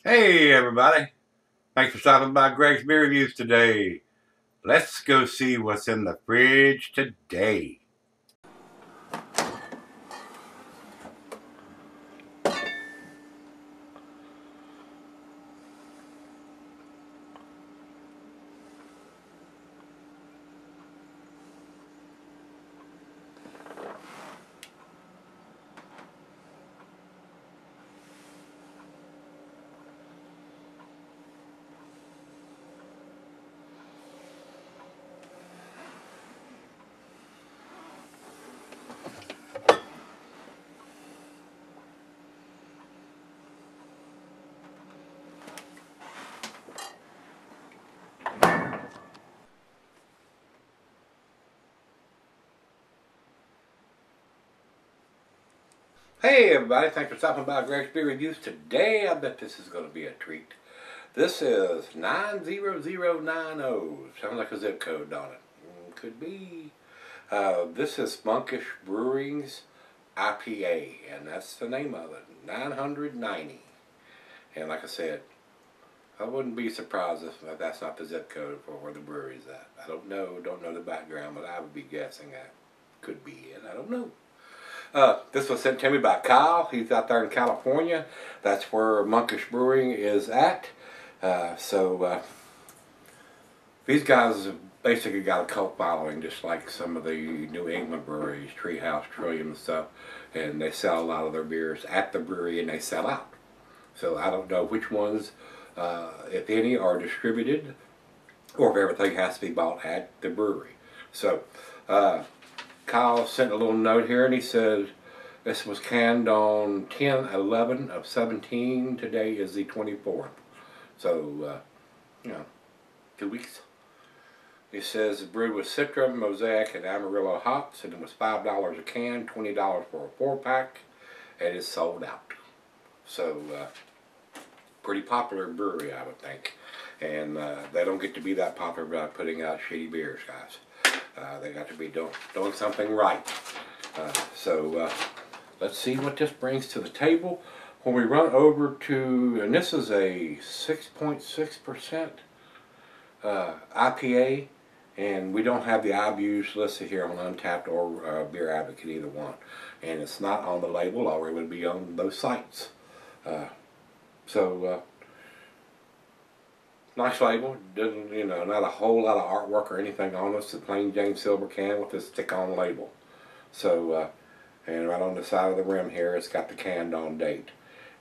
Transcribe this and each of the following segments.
Hey everybody, thanks for stopping by Gregsbeerreviews today. Let's go see what's in the fridge today. Hey everybody, thanks for stopping by Gregsbeerreviews today. I bet this is going to be a treat. This is 90090. Sounds like a zip code, don't it? Could be. This is Monkish Brewing's IPA, and that's the name of it, 990. And like I said, I wouldn't be surprised if that's not the zip code for where the brewery's at. I don't know the background, but I would be guessing that could be it. I don't know. This was sent to me by Kyle. He's out there in California. That's where Monkish Brewing is at. These guys have basically got a cult following, just like some of the New England breweries, Treehouse, Trillium and stuff. And they sell a lot of their beers at the brewery and they sell out. So I don't know which ones, if any, are distributed or if everything has to be bought at the brewery. So Kyle sent a little note here and he said this was canned on 10/11 of 17. Today is the 24th. So, 2 weeks. He says it's brewed with Citra, Mosaic, and Amarillo hops, and it was $5 a can, $20 for a 4-pack, and it's sold out. So, pretty popular brewery, I would think. And they don't get to be that popular by putting out shitty beers, guys. They got to be doing something right. Let's see what this brings to the table. When we run over to, and this is a 6.6% IPA, and we don't have the IBUs listed here on Untapped or Beer Advocate, either one. And it's not on the label, or it would be on those sites. Nice label. Doesn't, not a whole lot of artwork or anything on it. It's a plain Jane silver can with this stick-on label. So, and right on the side of the rim here, it's got the canned on date.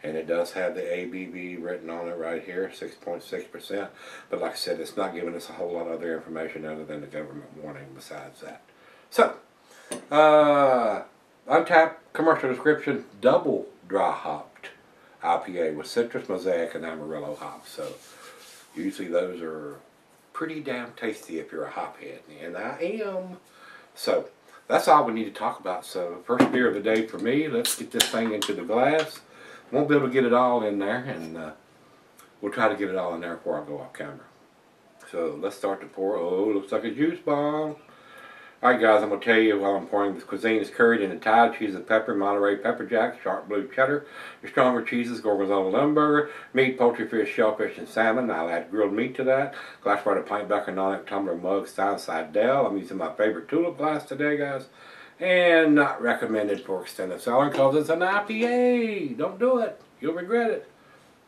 And it does have the ABV written on it right here, 6.6%. But like I said, it's not giving us a whole lot of other information other than the government warning besides that. So, Untapped commercial description, double dry hopped IPA with citrus, mosaic, and Amarillo hops. So, usually those are pretty damn tasty if you're a hophead, and I am. So, that's all we need to talk about. So, first beer of the day for me. Let's get this thing into the glass. Won't be able to get it all in there, and we'll try to get it all in there before I go off camera. So let's start to pour. Oh, looks like a juice bomb. Alright guys, I'm going to tell you while I'm pouring, this cuisine is curried in Italian cheese of pepper, Monterey pepper jack, sharp blue cheddar. Your stronger cheeses, gorgonzola limburger, meat, poultry, fish, shellfish, and salmon. I'll add grilled meat to that. Glassware to pint bucket, non tumbler, mug, style side Dell. I'm using my favorite tulip glass today, guys. And not recommended for extended selling because it's an IPA. Don't do it. You'll regret it.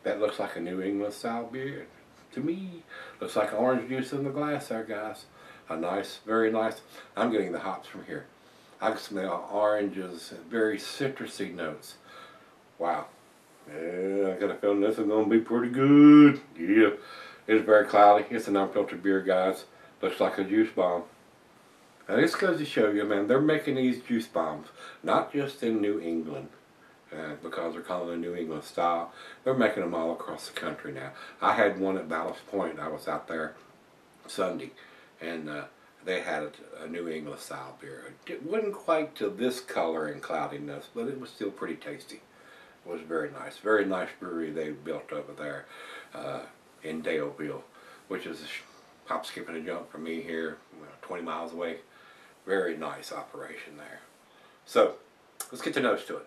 That looks like a New England style beer to me. Looks like orange juice in the glass there, guys. A nice, very nice. I'm getting the hops from here. I can smell oranges, very citrusy notes. Wow. Yeah, I got a feeling this is going to be pretty good. Yeah. It's very cloudy. It's an unfiltered beer, guys. Looks like a juice bomb. And this goes to show you, man, they're making these juice bombs, not just in New England, because they're calling it New England style. They're making them all across the country now. I had one at Ballast Point. I was out there Sunday, and they had a New England style beer. It wasn't quite to this color and cloudiness, but it was still pretty tasty. It was very nice. Very nice brewery they built over there in Daleville, which is a hop, skip, and a jump from me here, 20 miles away. Very nice operation there. So, let's get the nose to it.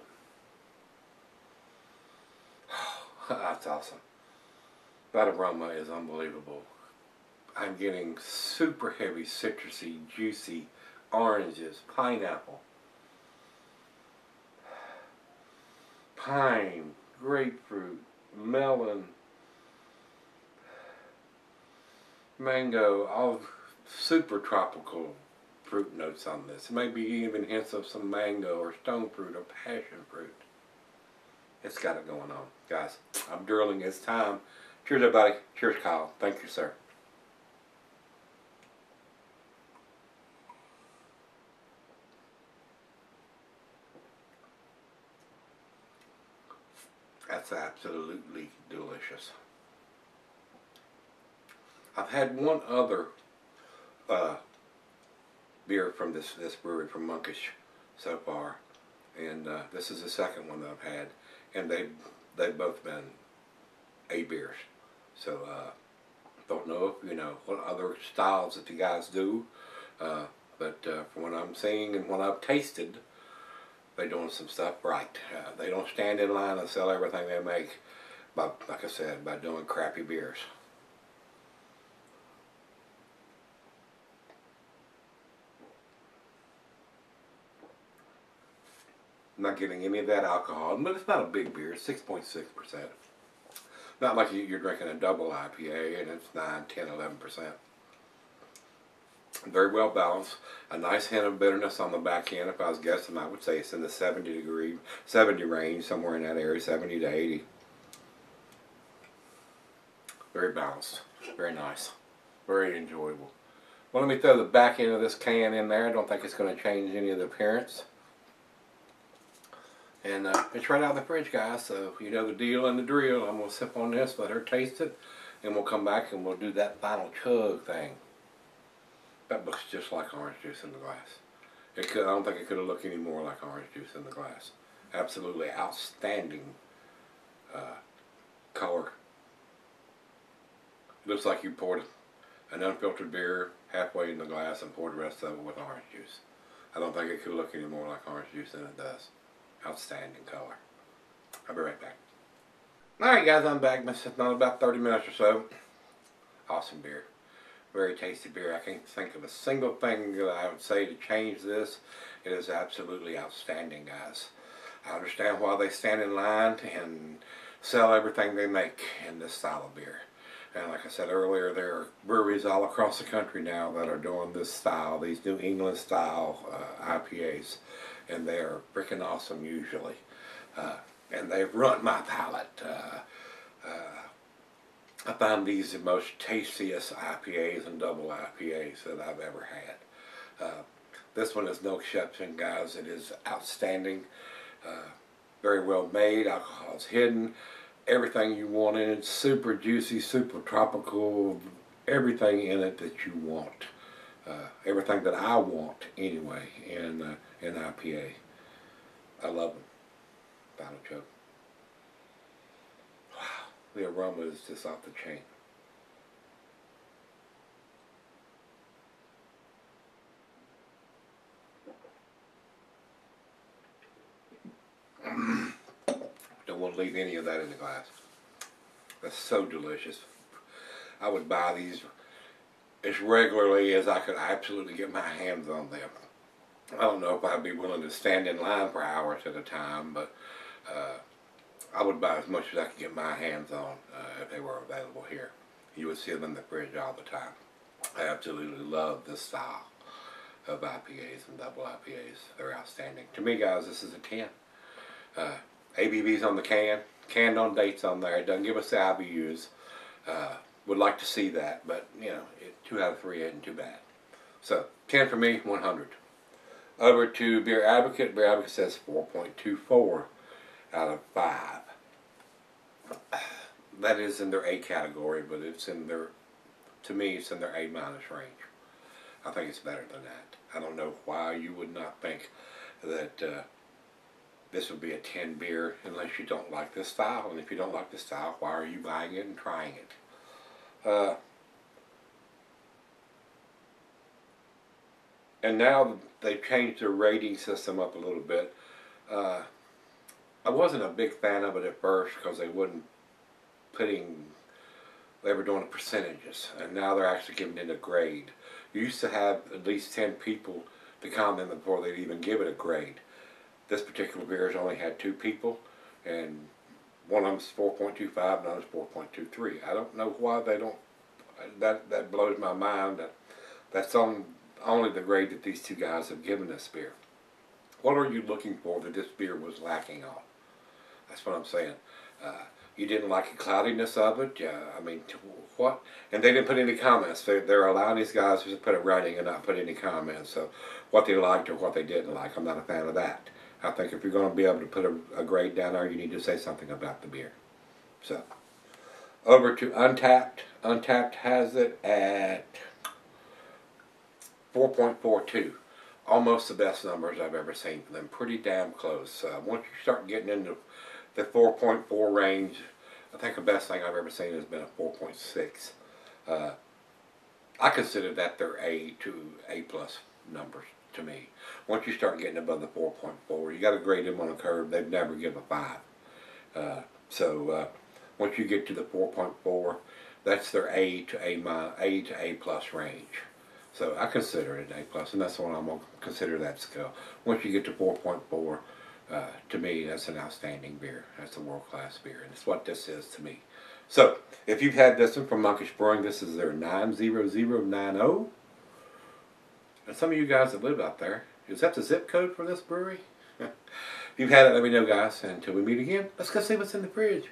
That's awesome. That aroma is unbelievable. I'm getting super heavy, citrusy, juicy oranges, pineapple, pine, grapefruit, melon, mango, all super tropical fruit notes on this. Maybe even hints of some mango or stone fruit or passion fruit. It's got it going on. Guys, I'm drilling. It's time. Cheers, everybody. Cheers, Kyle. Thank you, sir. That's absolutely delicious. I've had one other beer from this brewery, from Monkish, so far, and this is the second one that I've had, and they've both been A beers. So don't know if you know what other styles that you guys do, but from what I'm seeing and what I've tasted, they're doing some stuff right. They don't stand in line and sell everything they make, by, like I said, by doing crappy beers. I'm not getting any of that alcohol, but it's not a big beer. It's 6.6%. Not like you're drinking a double IPA and it's 9, 10, 11%. Very well balanced. A nice hint of bitterness on the back end. If I was guessing, I would say it's in the 70 range, somewhere in that area, 70 to 80. Very balanced. Very nice. Very enjoyable. Well, let me throw the back end of this can in there. I don't think it's going to change any of the appearance. And it's right out of the fridge, guys, so you know the deal and the drill. I'm going to sip on this, let her taste it, and we'll come back and we'll do that final chug thing. That looks just like orange juice in the glass. I don't think it could have looked any more like orange juice in the glass. Absolutely outstanding color. It looks like you poured an unfiltered beer halfway in the glass and poured the rest of it with orange juice. I don't think it could look any more like orange juice than it does. Outstanding color. I'll be right back. Alright guys, I'm back. It's not about 30 minutes or so. Awesome beer. Very tasty beer. I can't think of a single thing that I would say to change this. It is absolutely outstanding, guys. I understand why they stand in line and sell everything they make in this style of beer. And like I said earlier, there are breweries all across the country now that are doing this style, these New England style IPAs. And they are freaking awesome usually. And they've run my palate. I find these the most tastiest IPAs and double IPAs that I've ever had. This one is no exception, guys. It is outstanding. Very well made. Alcohol's hidden. Everything you want in it. Super juicy, super tropical. Everything in it that you want. Everything that I want anyway in IPA. I love them. Final chug. Wow, the aroma is just off the chain. Don't want to leave any of that in the glass. That's so delicious. I would buy these as regularly as I could absolutely get my hands on them. I don't know if I'd be willing to stand in line for hours at a time, but I would buy as much as I could get my hands on if they were available here. You would see them in the fridge all the time. I absolutely love this style of IPAs and double IPAs. They're outstanding. To me, guys, this is a 10. ABV's on the can, canned on dates on there. It doesn't give us the IBUs. Would like to see that, but you know, 2 out of 3 isn't too bad. So 10 for me, 100. Over to Beer Advocate. Beer Advocate says 4.24 out of 5. That is in their A category, but it's in their, to me, it's in their A- range. I think it's better than that. I don't know why you would not think that this would be a 10 beer unless you don't like this style. And if you don't like this style, why are you buying it and trying it? And now they've changed their rating system up a little bit. I wasn't a big fan of it at first because they wasn't putting they were doing percentages, and now they're actually giving it a grade. You used to have at least 10 people to comment before they'd even give it a grade. This particular beer has only had 2 people, and one of them's 4.25 and the other's 4.23. I don't know why they don't. That blows my mind. That's only the grade that these 2 guys have given this beer. What are you looking for that this beer was lacking on? That's what I'm saying. You didn't like the cloudiness of it. I mean, what? And they didn't put any comments. They're allowing these guys to put a rating and not put any comments. So what they liked or what they didn't like, I'm not a fan of that. I think if you're going to be able to put a grade down there, you need to say something about the beer. So, over to Untapped. Untapped has it at 4.42. Almost the best numbers I've ever seen for them. Pretty damn close. Once you start getting into the 4.4 range, I think the best thing I've ever seen has been a 4.6. I consider that their A to A plus numbers to me. Once you start getting above the 4.4, you got to grade them on a curve. They'd never give a 5. Once you get to the 4.4, that's their A to A plus range. So I consider it an A plus, and that's what I'm going to consider that scale. Once you get to 4.4, to me, that's an outstanding beer. That's a world-class beer, and it's what this is to me. So, if you've had this one from Monkish Brewing, this is their 90090. And some of you guys that live out there, is that the zip code for this brewery? If you've had it, let me know, guys. And until we meet again, let's go see what's in the fridge.